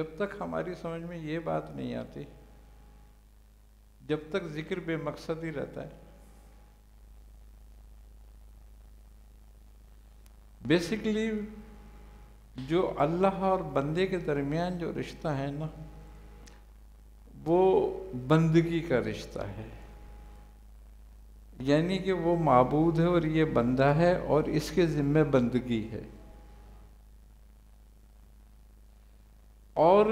جب تک ہماری سمجھ میں یہ بات نہیں آتی، جب تک ذکر بے مقصد ہی رہتا ہے. بیسیکلی جو اللہ اور بندے کے درمیان جو رشتہ ہے نا، وہ بندگی کا رشتہ ہے. یعنی کہ وہ معبود ہے اور یہ بندہ ہے اور اس کے ذمہ بندگی ہے. اور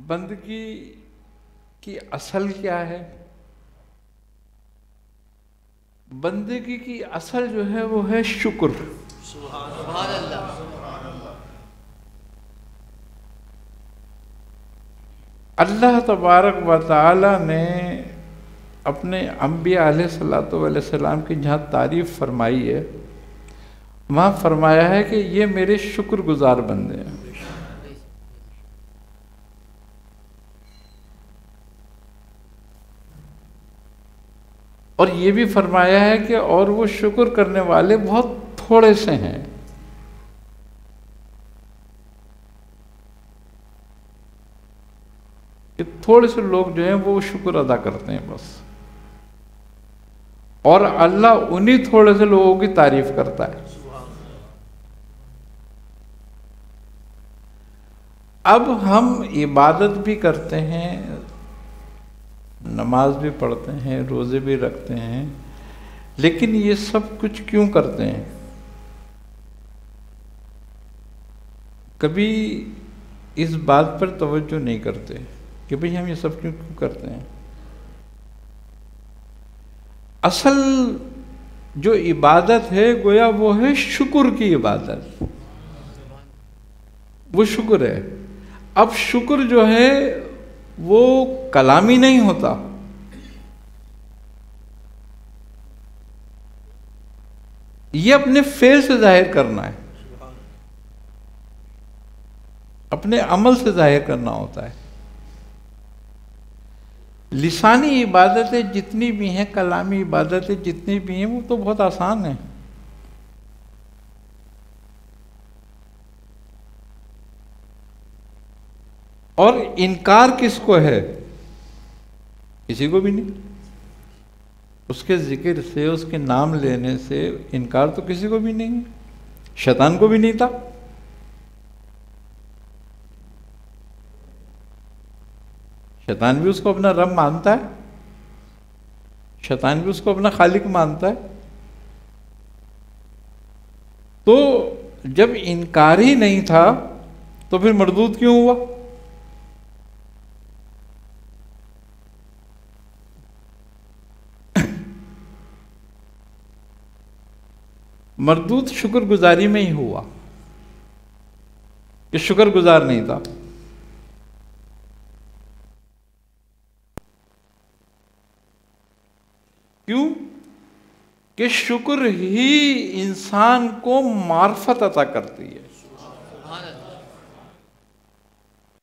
بندگی کی اصل کیا ہے؟ بندگی کی اصل جو ہے وہ ہے شکر. سبحان اللہ. اللہ تبارک و تعالی نے اپنے انبیاء علیہ الصلوۃ والسلام کی جہاں تعریف فرمائی ہے، وہاں فرمایا ہے کہ یہ میرے شکر گزار بندے ہیں. اور یہ بھی فرمایا ہے کہ اور وہ شکر کرنے والے بہت تھوڑے سے ہیں. کہ تھوڑے سے لوگ جو ہیں وہ شکر ادا کرتے ہیں بس، اور اللہ انہی تھوڑے سے لوگوں کی تعریف کرتا ہے. اب ہم عبادت بھی کرتے ہیں، نماز بھی پڑھتے ہیں، روزے بھی رکھتے ہیں، لیکن یہ سب کچھ کیوں کرتے ہیں؟ کبھی اس بات پر توجہ نہیں کرتے کہ بھئی ہم یہ سب کیوں کرتے ہیں. اصل جو عبادت ہے گویا وہ ہے شکر کی عبادت، وہ شکر ہے. اب شکر جو ہے وہ کلامی نہیں ہوتا، یہ اپنے فعل سے ظاہر کرنا ہے، اپنے عمل سے ظاہر کرنا ہوتا ہے. لسانی عبادتیں جتنی بھی ہیں، کلامی عبادتیں جتنی بھی ہیں، وہ تو بہت آسان ہیں. اور انکار کس کو ہے؟ کسی کو بھی نہیں. اس کے ذکر سے، اس کے نام لینے سے انکار تو کسی کو بھی نہیں ہے. شیطان کو بھی نہیں تھا. شیطان بھی اس کو اپنا رب مانتا ہے، شیطان بھی اس کو اپنا خالق مانتا ہے. تو جب انکار ہی نہیں تھا تو پھر مردود کیوں ہوا؟ مردود شکر گزاری میں ہی ہوا کہ شکر گزار نہیں تھا. کیوں؟ کہ شکر ہی انسان کو معرفت عطا کرتی ہے.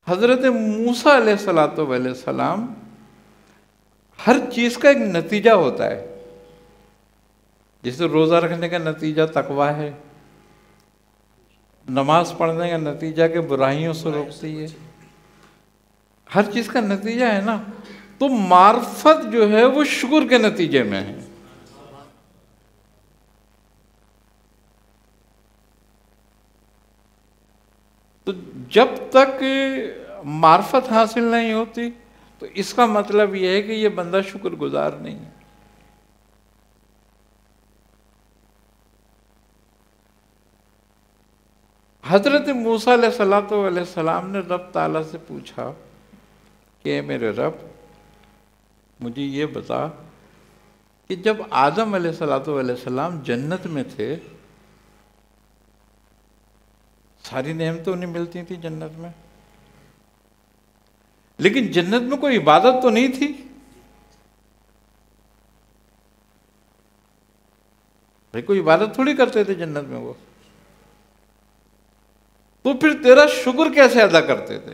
حضرت موسیٰ علیہ السلام ہر چیز کا ایک نتیجہ ہوتا ہے. جیسے روزہ رکھنے کا نتیجہ تقوی ہے، نماز پڑھنے کا نتیجہ کہ برائیوں سے روکتی ہے. ہر چیز کا نتیجہ ہے نا. تو معرفت جو ہے وہ شکر کے نتیجے میں ہے. تو جب تک معرفت حاصل نہیں ہوتی تو اس کا مطلب یہ ہے کہ یہ بندہ شکر گزار نہیں ہے. حضرت موسیٰ علیہ السلام نے رب تعالیٰ سے پوچھا کہ اے میرے رب، مجھے یہ بتا کہ جب آدم علیہ السلام جنت میں تھے، ساری نعمتیں انہیں ملتی تھی جنت میں، لیکن جنت میں کوئی عبادت تو نہیں تھی. بھئی کوئی عبادت تھوڑی کرتے تھے جنت میں وہ. تو پھر تیرا شکر کیسے ادا کرتے تھے؟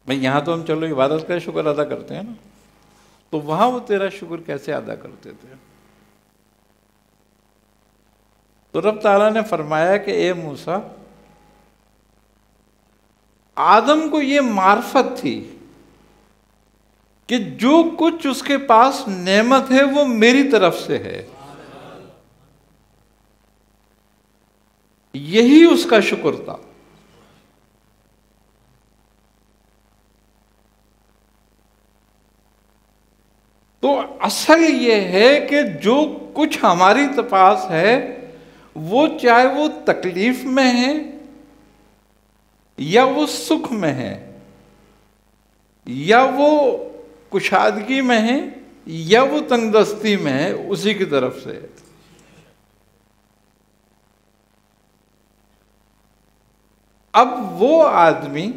بھئی یہاں تو ہم چلو عبادت کا شکر ادا کرتے ہیں نا، تو وہاں وہ تیرا شکر کیسے ادا کرتے تھے؟ تو رب تعالیٰ نے فرمایا کہ اے موسیٰ، آدم کو یہ معرفت تھی کہ جو کچھ اس کے پاس نعمت ہے وہ میری طرف سے ہے، یہی اس کا شکر تھا۔ تو اصل یہ ہے کہ جو کچھ ہماری پاس ہے وہ چاہے وہ تکلیف میں ہے یا وہ سکھ میں ہے یا وہ کشادگی میں ہے یا وہ تنگ دستی میں ہے، اسی کی طرف سے ہے۔ اب وہ آدمی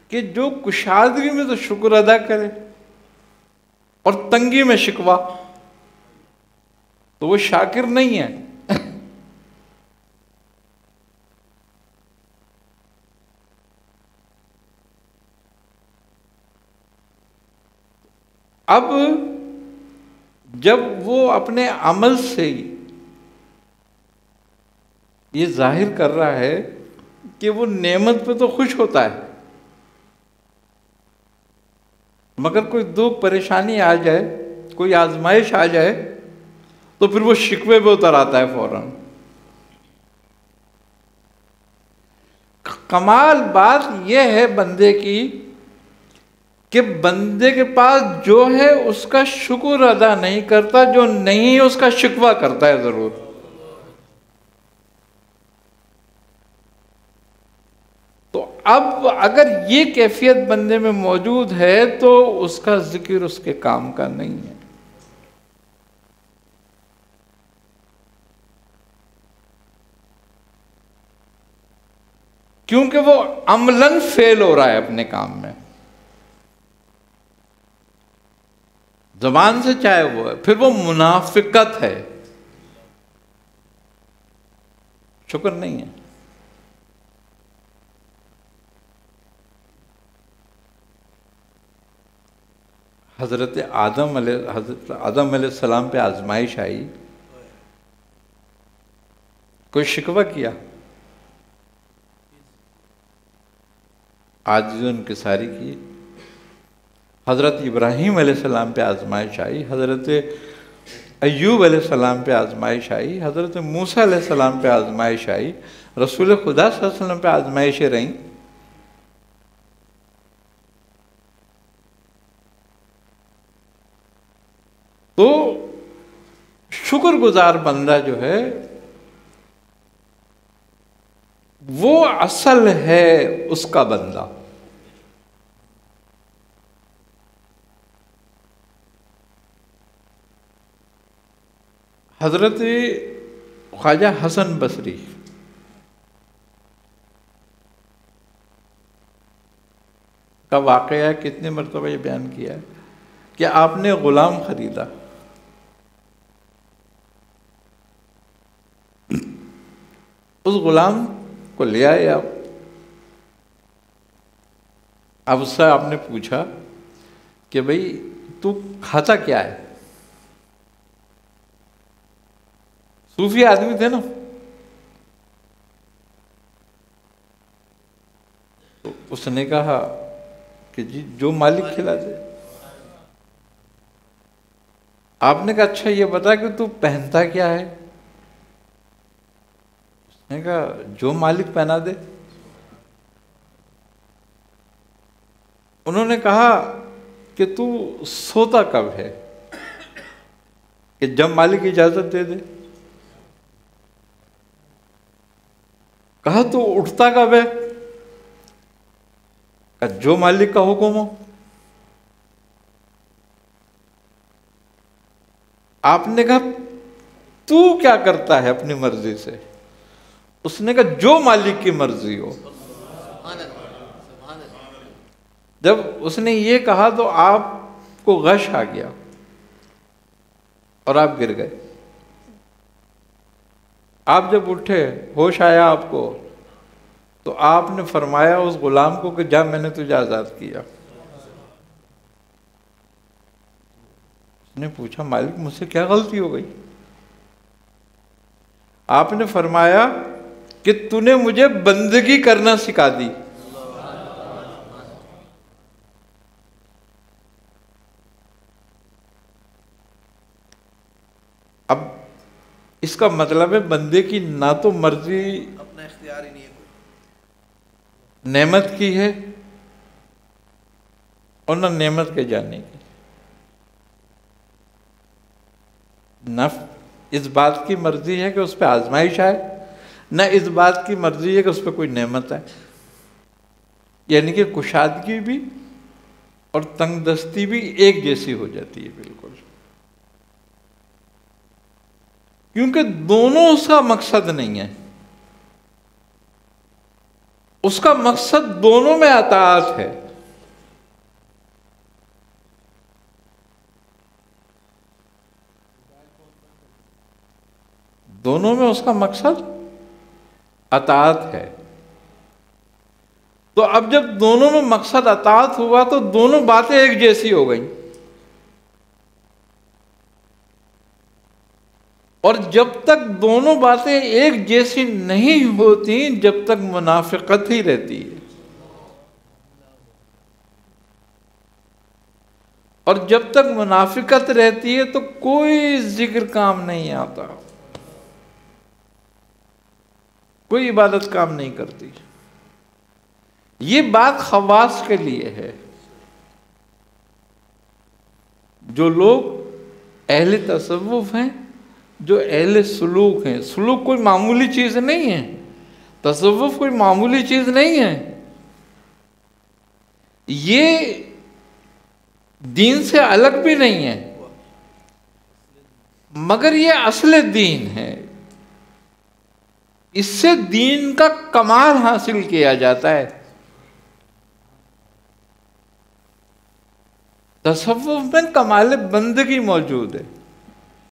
کہ جو کشادگی میں تو شکر ادا کرے اور تنگی میں شکوہ، تو وہ شاکر نہیں ہے۔ اب جب وہ اپنے عمل سے یہ ظاہر کر رہا ہے کہ وہ نعمت پہ تو خوش ہوتا ہے، مگر کوئی دکھ پریشانی آ جائے، کوئی آزمائش آ جائے تو پھر وہ شکوے پہ اتر آتا ہے فوراً۔ کمال بات یہ ہے بندے کی کہ بندے کے پاس جو ہے اس کا شکر ادا نہیں کرتا، جو نہیں ہے اس کا شکوہ کرتا ہے ضرور۔ تو اب اگر یہ کیفیت بندے میں موجود ہے تو اس کا ذکر اس کے کام کا نہیں ہے۔ کیونکہ وہ عملاً فیل ہو رہا ہے اپنے کام میں، زبان سے چاہے وہ ہے، پھر وہ منافقت ہے، شکر نہیں ہے۔ حضرت آدم علیہ السلام پہ آزمائش آئی، کوئی شکوہ کیا؟ عاجزی و انکساری کی۔ حضرت ابراہیم علیہ السلام پہ آزمائش آئی، حضرت ایوب علیہ السلام پہ آزمائش آئی، حضرت موسیٰ علیہ السلام پہ آزمائش آئی، رسول خدا صلی اللہ علیہ وسلم پہ آزمائشیں رہیں۔ تو شکر گزار بندہ جو ہے وہ اصل ہے اس کا بندہ۔ حضرت خواجہ حسن بصری کا واقعہ کتنی مرتبہ یہ بیان کیا ہے کہ آپ نے غلام خریدا، اس غلام کو لے آئے آپ، اب اس سے آپ نے پوچھا کہ بھئی تو کھاتا کیا ہے؟ صوفی آدمی تھے نا، تو اس نے کہا کہ جی جو مالک کھلا دے۔ آپ نے کہا اچھا یہ بتا کہ تو پہنتا کیا ہے؟ اس نے کہا جو مالک پہنا دے۔ انہوں نے کہا کہ تو سوتا کب ہے؟ کہ جب مالک اجازت دے دے۔ کہا تو اٹھتا کب ہے؟ کہا جو مالک کا حکم ہو۔ آپ نے کہا تو کیا کرتا ہے اپنی مرضی سے؟ اس نے کہا جو مالک کی مرضی ہو۔ جب اس نے یہ کہا تو آپ کو غش آ گیا اور آپ گر گئے۔ آپ جب اٹھے، ہوش آیا آپ کو، تو آپ نے فرمایا اس غلام کو کہ جا میں نے تجھے آزاد کیا۔ اس نے پوچھا مالک مجھ سے کیا غلطی ہو گئی؟ آپ نے فرمایا کہ تو نے مجھے بندگی کرنا سکھا دی. اب اس کا مطلب ہے بندے کی نہ تو مرضی اپنا اختیار ہی نہیں ہے کوئی. نعمت کی ہے اور نہ نعمت کے جانے کی. نہ اس بات کی مرضی ہے کہ اس پہ آزمائش آئے، نہ اس بات کی مرضی ہے کہ اس پہ کوئی نعمت آئے. یعنی کہ کشادگی بھی اور تنگ دستی بھی ایک جیسی ہو جاتی ہے بالکل، کیونکہ دونوں اس کا مقصد نہیں ہے. اس کا مقصد دونوں میں اطاعت ہے. دونوں میں اس کا مقصد اطاعت ہے. تو اب جب دونوں میں مقصد اطاعت ہوا تو دونوں باتیں ایک جیسی ہو گئیں. اور جب تک دونوں باتیں ایک جیسی نہیں ہوتی جب تک منافقت ہی رہتی ہے. اور جب تک منافقت رہتی ہے تو کوئی ذکر کام نہیں آتا، کوئی عبادت کام نہیں کرتی. یہ بات خواص کے لیے ہے. جو لوگ اہل تصوف ہیں، جو اہل سلوک ہیں، سلوک کوئی معمولی چیز نہیں ہے، تصوف کوئی معمولی چیز نہیں ہے. یہ دین سے الگ بھی نہیں ہے، مگر یہ اصل دین ہے. اس سے دین کا کمال حاصل کیا جاتا ہے. تصوف میں کمال بندگی موجود ہے.